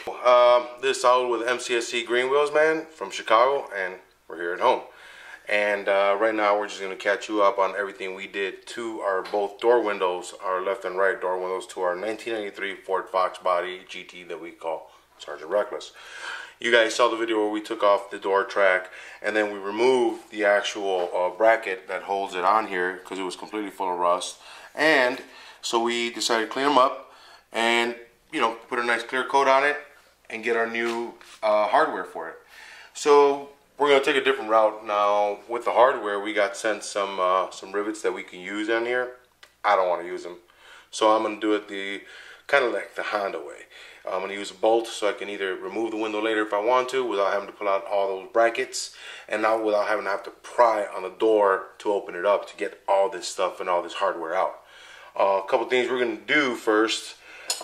This is Saul with Mcscgreenwheels, man, from Chicago, and we're here at home. And right now we're just going to catch you up on everything we did to our both door windows, our left and right door windows, to our 1993 Ford Foxbody GT that we call Sergeant Reckless. You guys saw the video where we took off the door track and then we removed the actual bracket that holds it on here because it was completely full of rust. And so we decided to clean them up and, you know, put a nice clear coat on it and get our new hardware for it. So we're going to take a different route now. With the hardware, we got sent some rivets that we can use on here. I don't want to use them, so I'm going to do it the kind of like the Honda way. I'm going to use a bolt so I can either remove the window later if I want to without having to pull out all those brackets, and now without having to have to pry on the door to open it up to get all this stuff and all this hardware out. A couple things we're going to do first.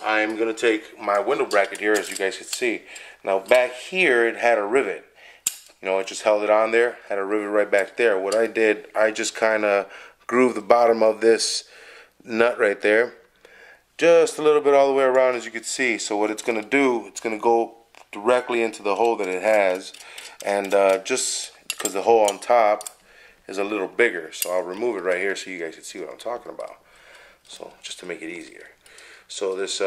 I'm going to take my window bracket here, as you guys can see. Now back here it had a rivet. You know, it just held it on there, had a rivet right back there. What I did, I just kind of grooved the bottom of this nut right there, just a little bit all the way around, as you can see. So what it's going to do, it's going to go directly into the hole that it has, and just because the hole on top is a little bigger, so I'll remove it right here so you guys can see what I'm talking about. So just to make it easier. So this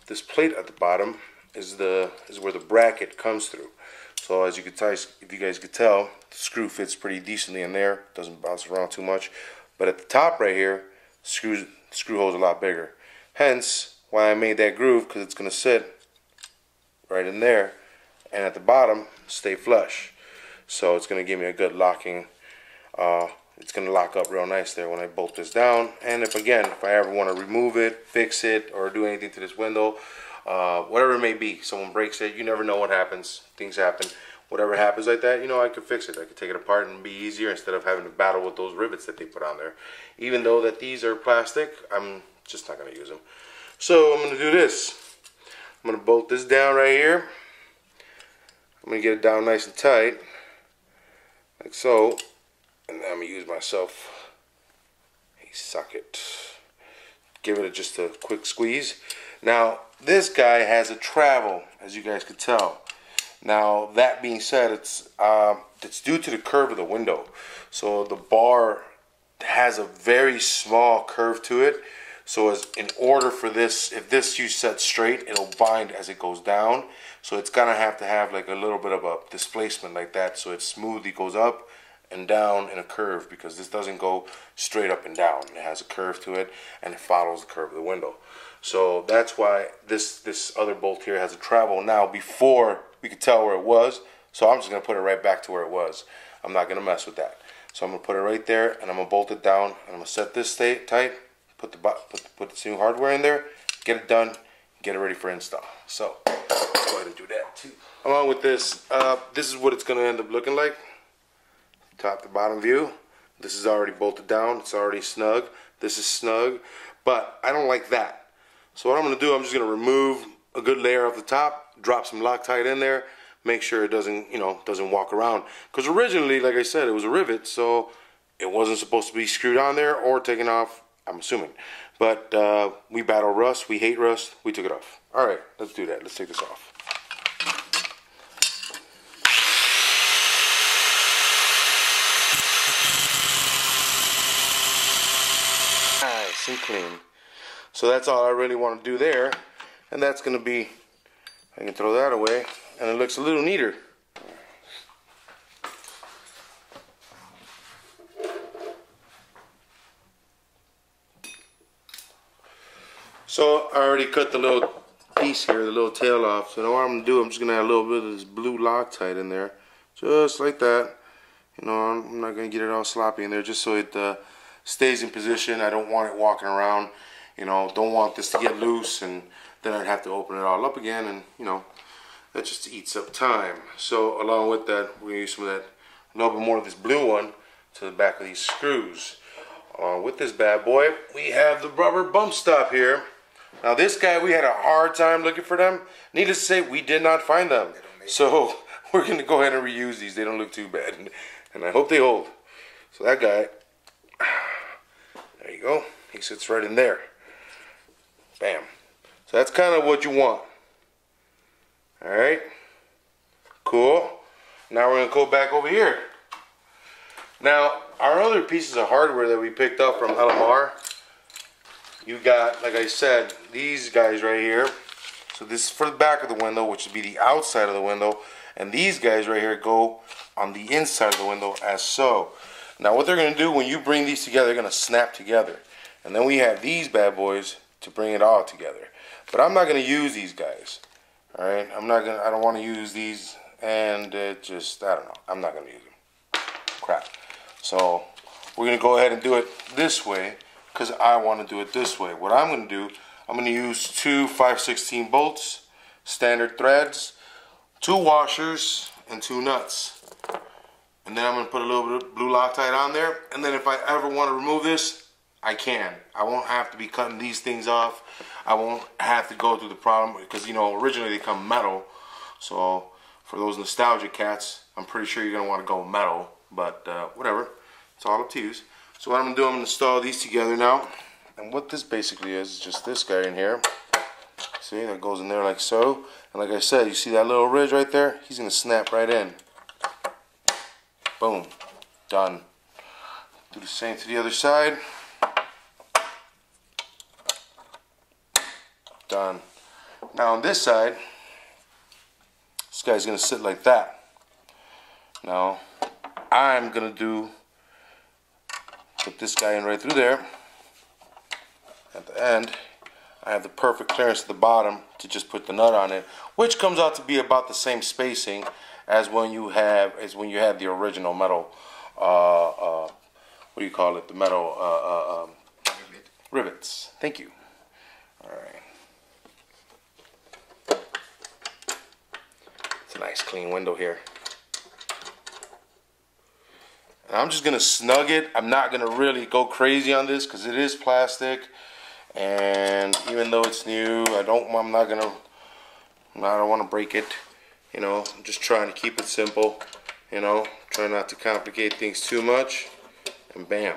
this plate at the bottom is where the bracket comes through. So as you can tell, if you guys could tell, the screw fits pretty decently in there. Doesn't bounce around too much. But at the top right here, screw hole's a lot bigger. Hence why I made that groove, because it's going to sit right in there, and at the bottom stay flush. So it's going to give me a good locking. It's going to lock up real nice there when I bolt this down. And if I ever want to remove it, fix it, or do anything to this window, whatever it may be, someone breaks it, you never know what happens. Things happen. Whatever happens like that, you know, I could fix it. I could take it apart and be easier instead of having to battle with those rivets that they put on there. Even though that these are plastic, I'm just not going to use them. So I'm going to do this. I'm going to bolt this down right here. I'm going to get it down nice and tight, like so. And then I'm going to use myself a socket. Give it just a quick squeeze. Now, this guy has a travel, as you guys could tell. Now, that being said, it's due to the curve of the window. So the bar has a very small curve to it. So in order for this, if this you set straight, it'll bind as it goes down. So it's gonna have to have like a little bit of a displacement like that, so it smoothly goes up and down in a curve, because this doesn't go straight up and down. It has a curve to it, and it follows the curve of the window. So that's why this other bolt here has a travel. Now, before we could tell where it was, so I'm just going to put it right back to where it was. I'm not going to mess with that. So I'm going to put it right there, and I'm going to bolt it down, and I'm going to set this tight, put the new hardware in there, get it done, get it ready for install. So let's go ahead and do that too. Along with this, this is what it's going to end up looking like. Top to bottom view. This is already bolted down. It's already snug. This is snug, but I don't like that. So what I'm going to do, I'm just going to remove a good layer off the top, drop some Loctite in there, make sure it doesn't, you know, doesn't walk around. Because originally, like I said, it was a rivet, so it wasn't supposed to be screwed on there or taken off, I'm assuming. But we battle rust, we hate rust, we took it off. All right, let's do that. Let's take this off. Nice and clean. So that's all I really want to do there, and that's going to be, I can throw that away, and it looks a little neater. So I already cut the little piece here, the little tail off. So now what I'm going to do, I'm just going to add a little bit of this blue Loctite in there, just like that. You know, I'm not going to get it all sloppy in there, just so it stays in position. I don't want it walking around. You know, don't want this to get loose, and then I'd have to open it all up again, and you know, that just eats up time. So along with that, we're gonna use some of that, a little bit more of this blue one to the back of these screws. Along with this bad boy, we have the rubber bump stop here. Now this guy, we had a hard time looking for them. Needless to say, we did not find them. So we're gonna go ahead and reuse these. They don't look too bad, and I hope they hold. So that guy, there you go. He sits right in there. Bam. So that's kind of what you want. Alright, cool. Now we're going to go back over here. Now, our other pieces of hardware that we picked up from LMR, you got, like I said, these guys right here. So this is for the back of the window, which would be the outside of the window. And these guys right here go on the inside of the window as so. Now what they're going to do when you bring these together, they're going to snap together. And then we have these bad boys to bring it all together. But I'm not going to use these guys. Alright, I don't want to use these, and it just, I don't know, I'm not going to use them. Crap. So we're going to go ahead and do it this way, because I want to do it this way. What I'm going to do, I'm going to use two 5/16 bolts, standard threads, 2 washers, and 2 nuts. And then I'm going to put a little bit of blue Loctite on there, and then if I ever want to remove this, I can. I won't have to be cutting these things off. I won't have to go through the problem, because, you know, originally they come metal. So for those nostalgic cats, I'm pretty sure you're going to want to go metal. But whatever, it's all up to you. So what I'm going to do, I'm going to install these together now. And what this basically is just this guy in here. See, that goes in there like so. And like I said, you see that little ridge right there? He's going to snap right in. Boom. Done. Do the same to the other side. Done. Now on this side, this guy's going to sit like that. Now I'm going to put this guy in right through there. At the end, I have the perfect clearance at the bottom to just put the nut on it, which comes out to be about the same spacing as when you had the original metal. What do you call it? The metal rivets. Thank you. All right. It's a nice clean window here. And I'm just gonna snug it. I'm not gonna really go crazy on this because it is plastic, and even though it's new, I don't want to break it. You know, I'm just trying to keep it simple. You know, try not to complicate things too much, and bam.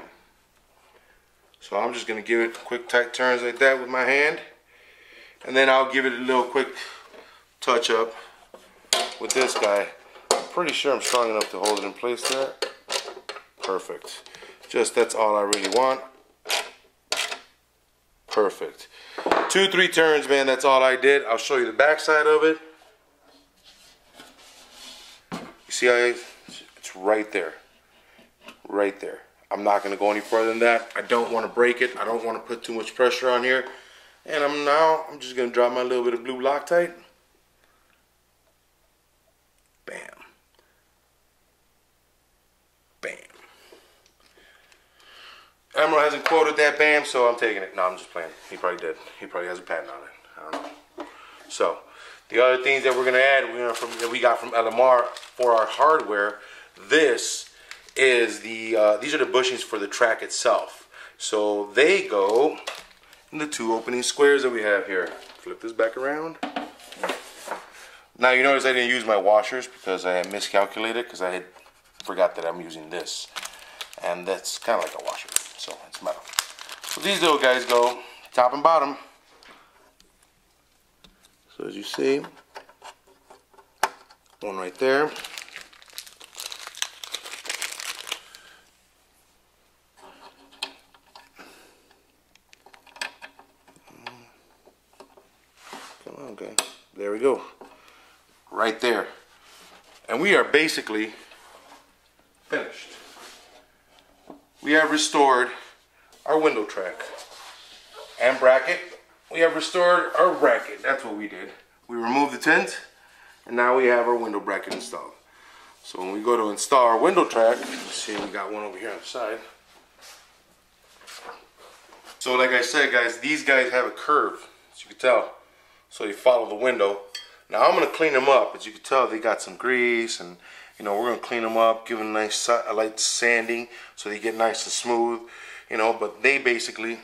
So I'm just gonna give it quick tight turns like that with my hand, and then I'll give it a little quick touch up with this guy. I'm pretty sure I'm strong enough to hold it in place there. Perfect. Just, that's all I really want. Perfect. 2-3 turns, man, that's all I did. I'll show you the back side of it. You see how it's right there. Right there. I'm not going to go any further than that. I don't want to break it. I don't want to put too much pressure on here. And I'm just going to drop my little bit of blue Loctite. Bam. Bam. Emerald hasn't quoted that bam, so I'm taking it. No, I'm just playing. He probably did. He probably has a patent on it. I don't know. So, the other things that we're going to add, that we got from LMR for our hardware, this is these are the bushings for the track itself. So they go in the 2 opening squares that we have here. Flip this back around. Now you notice I didn't use my washers because I had miscalculated, because I had forgot that I'm using this. And that's kind of like a washer, so it's metal. So these little guys go top and bottom. So as you see, one right there. Come on, okay. There we go. Right there. And we are basically finished. We have restored our window track and bracket. We have restored our bracket. That's what we did. We removed the tint, and now we have our window bracket installed. So when we go to install our window track, let's see, we got one over here on the side. So like I said, guys, these guys have a curve, as you can tell. So you follow the window. Now I'm going to clean them up. As you can tell, they got some grease, and you know, we're going to clean them up, give them a light sanding so they get nice and smooth, you know, but they basically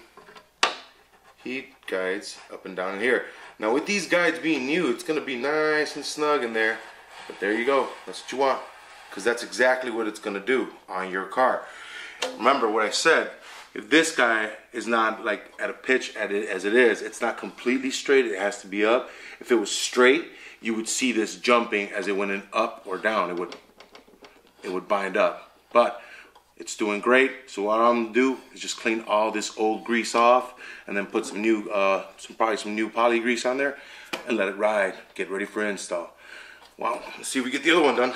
heat guides up and down in here. Now with these guides being new, it's going to be nice and snug in there, but there you go. That's what you want, because that's exactly what it's going to do on your car. Remember what I said. If this guy is not like at a pitch as it is, it's not completely straight, it has to be up. If it was straight, you would see this jumping as it went in up or down. It would bind up. But it's doing great. So what I'm gonna do is just clean all this old grease off, and then put some new, probably some new poly grease on there, and let it ride. Get ready for install. Well, let's see if we get the other one done.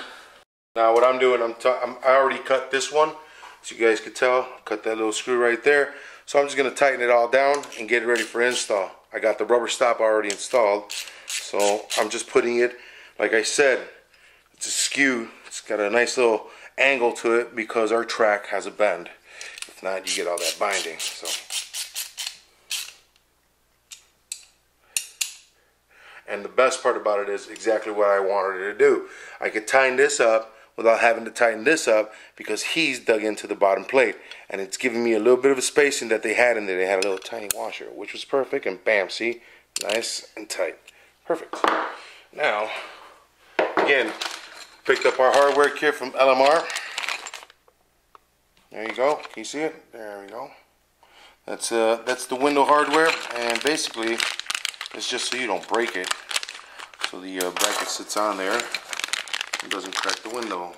Now what I'm doing, I already cut this one, so you guys could tell. Cut that little screw right there. So I'm just gonna tighten it all down and get it ready for install. I got the rubber stop already installed, so I'm just putting it, like I said, it's askew. It's got a nice little angle to it because our track has a bend. If not, you get all that binding. So, and the best part about it is exactly what I wanted it to do. I could tighten this up without having to tighten this up because he's dug into the bottom plate, and it's giving me a little bit of a spacing that they had in there. They had a little tiny washer, which was perfect, and bam, see, nice and tight. Perfect. Now, again, picked up our hardware kit from LMR. There you go. Can you see it? There we go. That's the window hardware, and basically it's just so you don't break it. So the bracket sits on there and doesn't crack the window.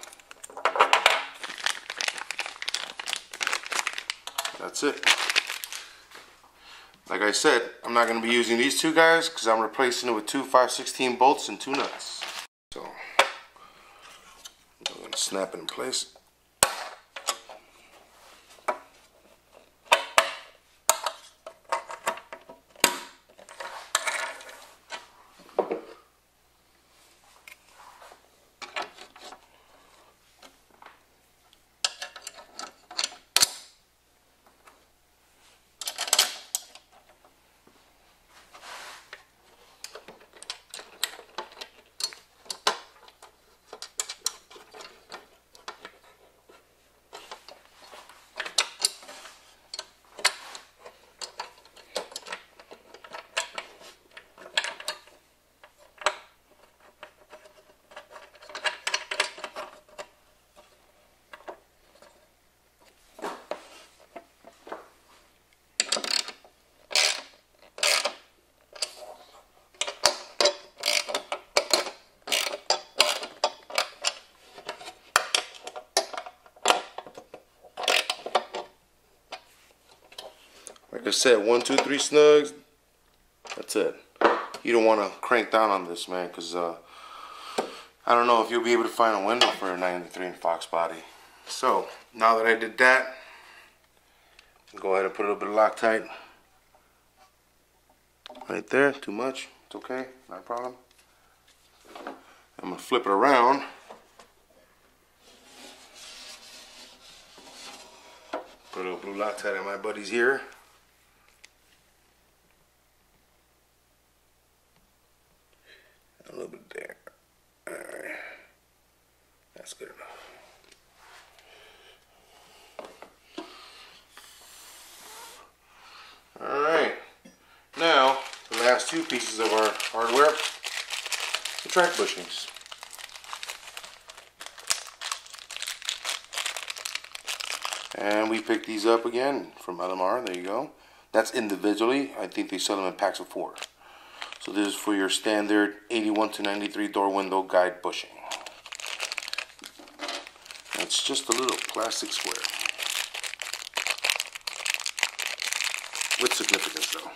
That's it. Like I said, I'm not going to be using these two guys because I'm replacing it with two 5/16 bolts and two nuts. So I'm going to snap it in place. Like I said, 1, 2, 3 snugs. That's it. You don't want to crank down on this, man, because I don't know if you'll be able to find a window for a 93 in Foxbody. So now that I did that, go ahead and put a little bit of Loctite right there. Too much? It's okay, not a problem. I'm gonna flip it around. Put a little blue Loctite on my buddy's ear. A little bit there. Alright. That's good enough. Alright. Now, the last two pieces of our hardware, the track bushings. And we picked these up again from LMR. There you go. That's individually. I think they sell them in packs of 4. So this is for your standard 81 to 93 door window guide bushing. It's just a little plastic square. With significance though.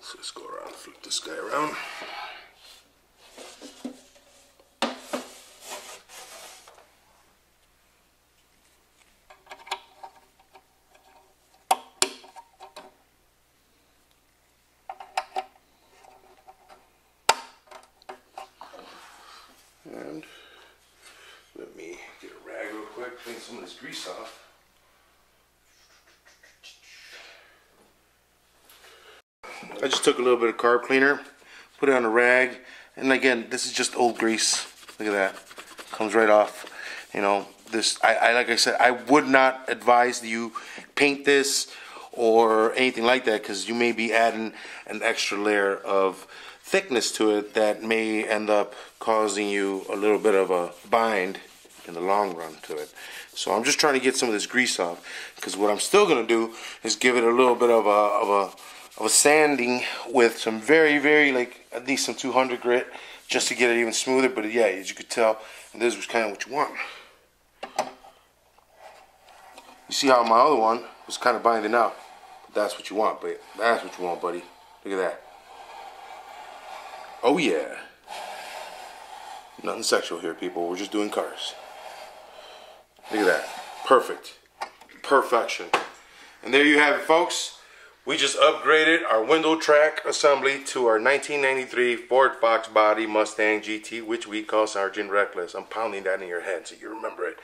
So let's go around, flip this guy around. And let me get a rag real quick, clean some of this grease off. I just took a little bit of carb cleaner, put it on a rag, and again, this is just old grease. Look at that, comes right off. You know, this, like I said, I would not advise you paint this or anything like that, because you may be adding an extra layer of thickness to it that may end up causing you a little bit of a bind in the long run to it. So I'm just trying to get some of this grease off, because what I'm still going to do is give it a little bit of I was sanding with some very, like, at least some 200 grit just to get it even smoother. But yeah, as you could tell, this was kind of what you want. You see how my other one was kind of binding out. That's what you want, but that's what you want, buddy. Look at that. Oh yeah. Nothing sexual here, people. We're just doing cars. Look at that. Perfect. Perfection. And there you have it, folks. We just upgraded our window track assembly to our 1993 Ford Foxbody Mustang GT, which we call Sergeant Reckless. I'm pounding that in your head so you remember it.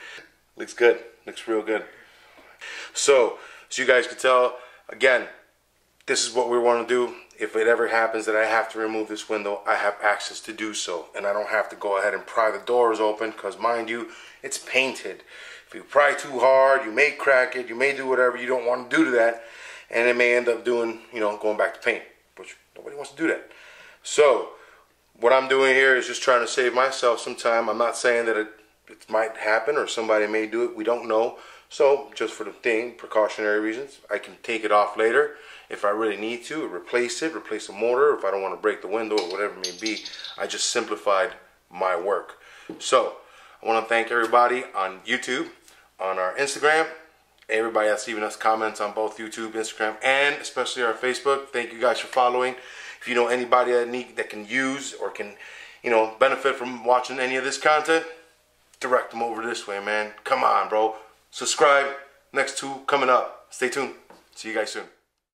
Looks good. Looks real good. So, as you guys can tell, again, this is what we want to do. If it ever happens that I have to remove this window, I have access to do so. And I don't have to go ahead and pry the doors open because, mind you, it's painted. If you pry too hard, you may crack it, you may do whatever you don't want to do to that. And it may end up doing, you know, going back to paint, which nobody wants to do that. So, what I'm doing here is just trying to save myself some time. I'm not saying that it might happen or somebody may do it. We don't know. So, just for the precautionary reasons, I can take it off later if I really need to, replace it, replace the motor, if I don't want to break the window or whatever it may be. I just simplified my work. So, I want to thank everybody on YouTube, on our Instagram, everybody that's leaving us comments on both YouTube, Instagram, and especially our Facebook. Thank you guys for following. If you know anybody that can use or can, you know, benefit from watching any of this content, direct them over this way, man. Come on, bro. Subscribe. Next two coming up. Stay tuned. See you guys soon.